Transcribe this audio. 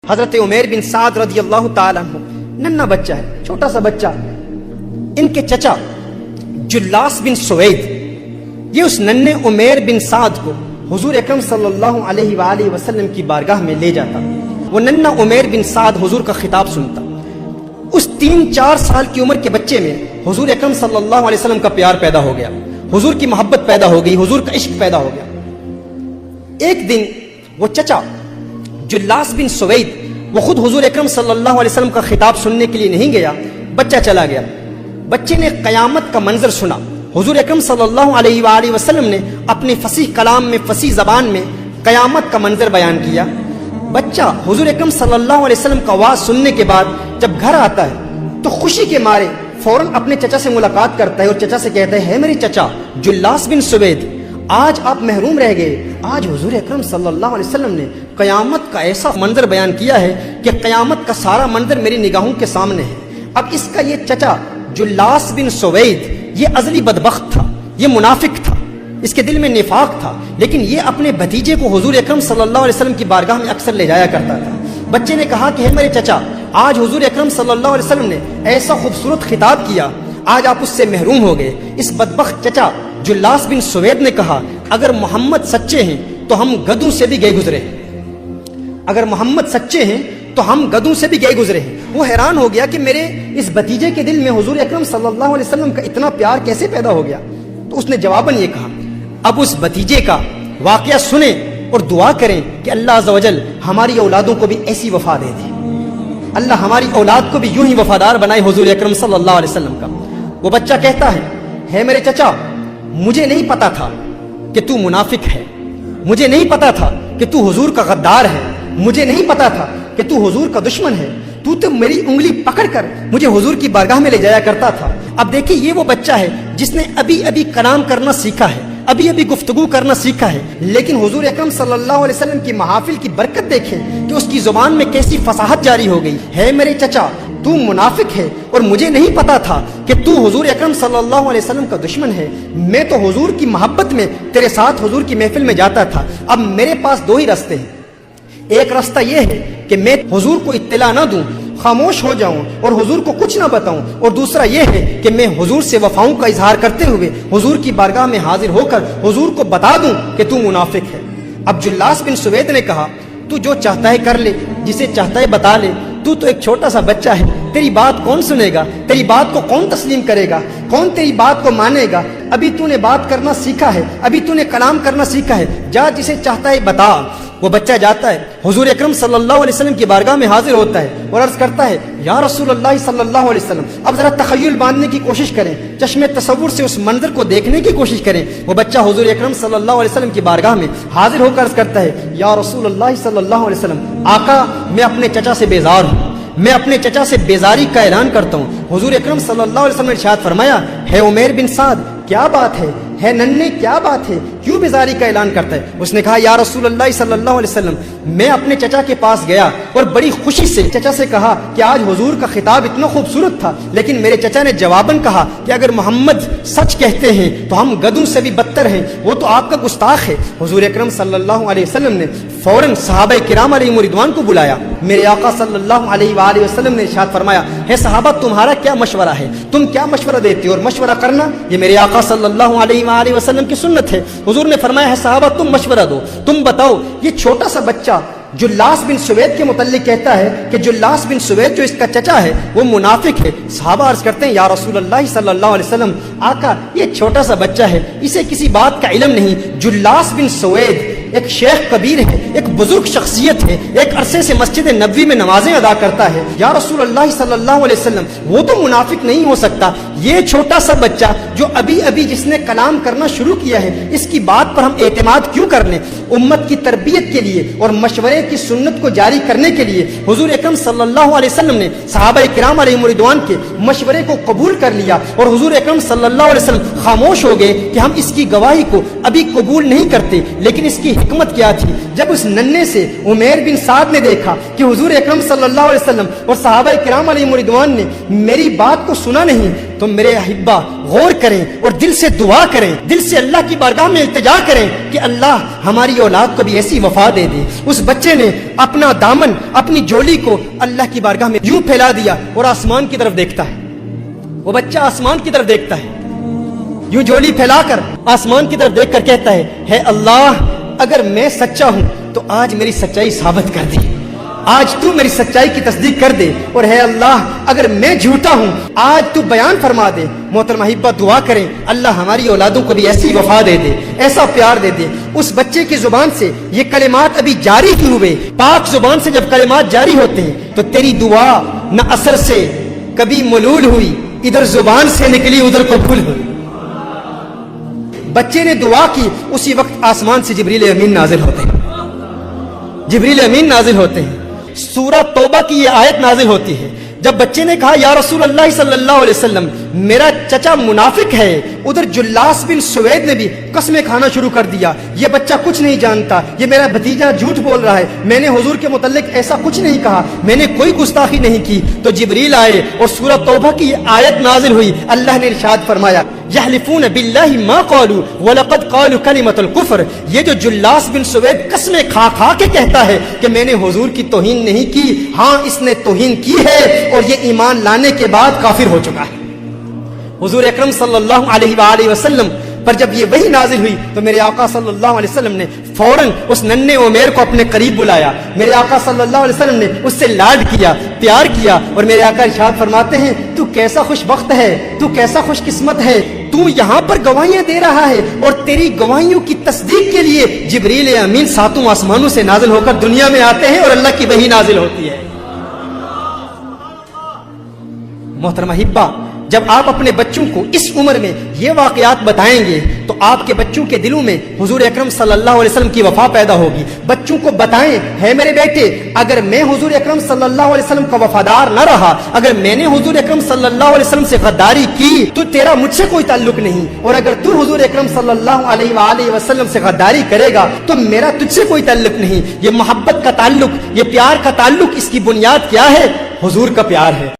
حضرت عمیر بن سعد رضی اللہ تعالیٰ عنہ ننھا بچہ ہے، چھوٹا سا بچہ. ان کے چچا جلاس بن سوید یہ اس ننھے عمیر بن سعد کو حضور اکرم صلی اللہ علیہ وآلہ وسلم کی بارگاہ میں لے جاتا. وہ ننھا عمیر بن سعد حضور کا خطاب سنتا. اس 3-4 سال کی عمر کے بچے میں حضور اکرم صلی اللہ علیہ وسلم کا پیار پیدا ہو گیا، حضور کی محبت پیدا ہو گئی، حضور کا عشق پیدا ہو گیا. ایک دن وہ چچا جلاس بن سوید وہ خود حضور اکرم صلی اللہ علیہ وسلم کا خطاب سننے کے لیے نہیں گیا، بچہ چلا گیا. بچے نے قیامت کا منظر سنا. حضور اکرم صلی اللہ علیہ وآلہ وسلم نے اپنے فصیح کلام میں، فصیح زبان میں قیامت کا منظر بیان کیا. بچہ حضور اکرم صلی اللہ علیہ وسلم کا آواز سننے کے بعد جب گھر آتا ہے تو خوشی کے مارے فوراً اپنے چچا سے ملاقات کرتا ہے اور چچا سے کہتا ہے میرے چچا جلاس بن سوید، آج آپ محروم رہ گئے. آج حضور اکرم صلی اللہ علیہ وسلم نے قیامت کا ایسا منظر بیان کیا ہے کہ قیامت کا سارا منظر میری نگاہوں کے سامنے ہے. اب اس کا یہ چچا جلاس بن سوید یہ ازلی بدبخت تھا، یہ منافق تھا، اس کے دل میں نفاق تھا، لیکن یہ اپنے بھتیجے کو حضور اکرم صلی اللہ علیہ وسلم کی بارگاہ میں اکثر لے جایا کرتا تھا. بچے نے کہا کہ ہے میرے چچا، آج حضور اکرم صلی اللہ علیہ وسلم نے ایسا خوبصورت خطاب کیا، آج آپ اس سے محروم ہو گئے. اس بدبخت چچا جلاس بن سوید نے کہا اگر محمد سچے ہیں تو ہم گدوں سے بھی گئے گزرے ہیں، اگر محمد سچے ہیں تو ہم گدوں سے بھی گئے گزرے ہیں. وہ حیران ہو گیا کہ میرے اس بھتیجے کے دل میں حضور اکرم صلی اللہ علیہ وسلم کا اتنا پیار کیسے پیدا ہو گیا. تو اس نے جواباً یہ کہا اب اس بھتیجے کا واقعہ سنیں اور دعا کریں کہ اللہ عز و جل ہماری اولادوں کو بھی ایسی وفا دے دے، اللہ ہماری اولاد کو بھی یوں ہی وفادار بنائے حضور اکرم صلی اللہ علیہ وسلم کا. وہ بچہ کہتا ہے میرے چچا، مجھے نہیں پتا تھا کہ تو منافق ہے، مجھے نہیں پتا تھا کہ تو حضور کا غدار ہے، مجھے نہیں پتا تھا کہ تو حضور کا دشمن ہے. تو میری انگلی پکڑ کر مجھے حضور کی بارگاہ میں لے جایا کرتا تھا. اب دیکھیں یہ وہ بچہ ہے جس نے ابھی کلام کرنا سیکھا ہے، ابھی گفتگو کرنا سیکھا ہے، لیکن حضور اکرم صلی اللہ علیہ وسلم کی محافل کی برکت دیکھیں کہ اس کی زبان میں کیسی فصاحت جاری ہو گئی. ہے میرے چچا تو منافق ہے اور مجھے نہیں پتا تھا کہ تو حضور اکرم صلی اللہ علیہ وسلم کا دشمن ہے. میں تو حضور کی محبت میں تیرے ساتھ حضور کی محفل میں جاتا تھا. اب میرے پاس 2 ہی راستے ہیں. ایک راستہ یہ ہے کہ میں حضور کو اطلاع نہ دوں، خاموش ہو جاؤں اور حضور کو کچھ نہ بتاؤں، اور دوسرا یہ ہے کہ میں حضور سے وفاؤں کا اظہار کرتے ہوئے حضور کی بارگاہ میں حاضر ہو کر حضور کو بتا دوں کہ تو منافق ہے. اب جلاس بن سوید نے کہا تو جو چاہتا ہے کر لے، جسے چاہتا ہے بتا لے، تو ایک چھوٹا سا بچہ ہے، تیری بات کون سنے گا، تیری بات کو کون تسلیم کرے گا، کون تیری بات کو مانے گا. ابھی تو نے بات کرنا سیکھا ہے، ابھی تو نے کلام کرنا سیکھا ہے، جا جسے چاہتا ہے بتا. وہ بچہ جاتا ہے، حضور اکرم صلی اللہ علیہ وسلم کی بارگاہ میں حاضر ہوتا ہے اور عرض کرتا ہے یا رسول اللہ صلی اللہ علیہ وسلم. اب ذرا تخیل باندھنے کی کوشش کریں، چشم تصور سے اس منظر کو دیکھنے کی کوشش کریں. وہ بچہ حضور اکرم صلی اللہ علیہ وسلم کی بارگاہ میں حاضر ہو کر عرض کرتا ہے یا رسول اللہ صلی اللہ علیہ وسلم، آقا میں اپنے چچا سے بیزار ہوں، میں اپنے چچا سے بیزاری کا اعلان کرتا ہوں. حضور اکرم صلی اللہ علیہ وسلم نے ارشاد فرمایا ہے عمیر بن سعد کیا بات ہے ننھے کیا بات ہے، کیوں بیزاری کا اعلان کرتا ہے. اس نے کہا یا رسول اللہ صلی اللہ علیہ وسلم، میں اپنے چچا کے پاس گیا اور بڑی خوشی سے چچا سے کہا کہ آج حضور کا خطاب اتنا خوبصورت تھا، لیکن میرے چچا نے جواباً کہا کہ اگر محمد سچ کہتے ہیں تو ہم گدوں سے بھی بدتر ہیں، وہ تو آپ کا گستاخ ہے. حضور اکرم صلی اللہ علیہ وسلم نے فوراً صحابہ کرام علیہ رضوان کو بلایا. میرے آقا صلی اللہ علیہ وآلہ وسلم نے ارشاد فرمایا ہے صحابہ تمہارا کیا مشورہ ہے، تم کیا مشورہ دیتے ہو؟ اور مشورہ کرنا یہ میرے آقا صلی اللہ علیہ وآلہ وسلم کی سنت ہے. حضور نے فرمایا ہے صحابہ تم مشورہ دو، تم بتاؤ. یہ چھوٹا سا بچہ جلاس بن سوید کے متعلق کہتا ہے کہ جلاس بن سوید جو اس کا چچا ہے وہ منافق ہے. صحابہ عرض کرتے ہیں یا رسول اللہ صلی اللہ علیہ وسلم، آقا یہ چھوٹا سا بچہ ہے، اسے کسی بات کا علم نہیں. جلاس بن سوید ایک شیخ کبیر ہے، ایک بزرگ شخصیت ہے، ایک عرصے سے مسجد نبوی میں نمازیں ادا کرتا ہے. یا رسول اللہ صلی اللہ علیہ وسلم وہ تو منافق نہیں ہو سکتا. یہ چھوٹا سا بچہ جو ابھی جس نے کلام کرنا شروع کیا ہے، اس کی بات پر ہم اعتماد کیوں کر لیں؟ امت کی تربیت کے لیے اور مشورے کی سنت کو جاری کرنے کے لیے حضور اکرم صلی اللہ علیہ وسلم نے صحابہ کرام علیہ رضوان کے مشورے کو قبول کر لیا اور حضور اکرم صلی اللہ علیہ وسلم خاموش ہو گئے کہ ہم اس کی گواہی کو ابھی قبول نہیں کرتے، لیکن اس کی حکمت کیا تھی؟ جب اس ننھے سے عمیر بن سعد نے دیکھا کہ حضور اکرم صلی اللہ علیہ وسلم اور صحابہ کرام علیہم رضوان نے میری بات کو سنا نہیں، تو میرے احبا غور کریں اور دل سے دعا کریں، دل سے اللہ کی بارگاہ میں التجا کریں کہ اللہ ہماری اولاد کو بھی ایسی وفا دے دے۔ اس بچے نے اپنا دامن، اپنی جولی کو اللہ کی بارگاہ میں یوں پھیلا دیا اور آسمان کی طرف دیکھتا ہے۔ وہ بچہ آسمان کی طرف دیکھتا ہے، یوں جولی پھیلا کر آسمان کی طرف دیکھ کر کہتا ہے اللہ اگر میں سچا ہوں تو آج میری سچائی ثابت کر دے، آج تو میری سچائی کی تصدیق کر دے، اور ہے اللہ اگر میں جھوٹا ہوں آج تو بیان فرما دے۔ محترم احبہ دعا کریں اللہ ہماری اولادوں کو بھی ایسی وفا دے دے، ایسا پیار دے دے۔ اس بچے کی زبان سے یہ کلمات ابھی جاری کیے ہوئے، پاک زبان سے جب کلمات جاری ہوتے ہیں تو تیری دعا نہ اثر سے کبھی ملول ہوئی، ادھر زبان سے نکلی ادھر قبول ہوئی۔ بچے نے دعا کی، اسی وقت آسمان سے جبریل امین نازل ہوتے ہیں، جبریل امین نازل ہوتے ہیں۔ سورہ توبہ کی یہ آیت نازل ہوتی ہے۔ جب بچے نے کہا یا رسول اللہ صلی اللہ علیہ وسلم میرا چچا منافق ہے، ادھر جلاس بن سوید نے بھی قسمیں کھانا شروع کر دیا، یہ بچہ کچھ نہیں جانتا، یہ میرا بھتیجا جھوٹ بول رہا ہے، میں نے حضور کے متعلق ایسا کچھ نہیں کہا، میں نے کوئی گستاخی نہیں کی۔ تو جبریل آئے اور سورہ توبہ کی یہ آیت نازل ہوئی۔ اللہ نے ارشاد فرمایا یحلفون باللہ ما قالوا ولقد قالوا کلمۃ الکفر، یہ جو جلاس بن سوید قسمیں کھا کھا کے کہتا ہے کہ میں نے حضور کی توہین نہیں کی، ہاں اس نے توہین کی ہے اور یہ ایمان لانے کے بعد کافر ہو چکا ہے۔ حضور اکرم صلی اللہ علیہ وآلہ وسلم پر جب یہ وحی نازل ہوئی تو میرے آقا صلی اللہ علیہ وسلم نے فوراً اس ننھے عمیر کو اپنے قریب بلایا۔ میرے آقا صلی اللہ علیہ وسلم نے اس سے لاڈ کیا، پیار کیا، اور میرے آقا ارشاد فرماتے ہیں تو کیسا خوش بخت ہے، تو کیسا خوش قسمت ہے، تو یہاں پر گواہیاں دے رہا ہے اور تیری گواہیوں کی تصدیق کے لیے جبریل امین ساتوں آسمانوں سے نازل ہو کر دنیا میں آتے ہیں اور اللہ کی وحی نازل ہوتی ہے۔ محترم احبہ جب آپ اپنے بچوں کو اس عمر میں یہ واقعات بتائیں گے تو آپ کے بچوں کے دلوں میں حضور اکرم صلی اللہ علیہ وسلم کی وفا پیدا ہوگی۔ بچوں کو بتائیں ہے میرے بیٹے اگر میں حضور اکرم صلی اللہ علیہ وسلم کا وفادار نہ رہا، اگر میں نے حضور اکرم صلی اللہ علیہ وسلم سے غداری کی تو تیرا مجھ سے کوئی تعلق نہیں، اور اگر تو حضور اکرم صلی اللہ علیہ وآلہ وسلم سے غداری کرے گا تو میرا تجھ سے کوئی تعلق نہیں۔ یہ محبت کا تعلق، یہ پیار کا تعلق، اس کی بنیاد کیا ہے؟ حضور کا پیار ہے۔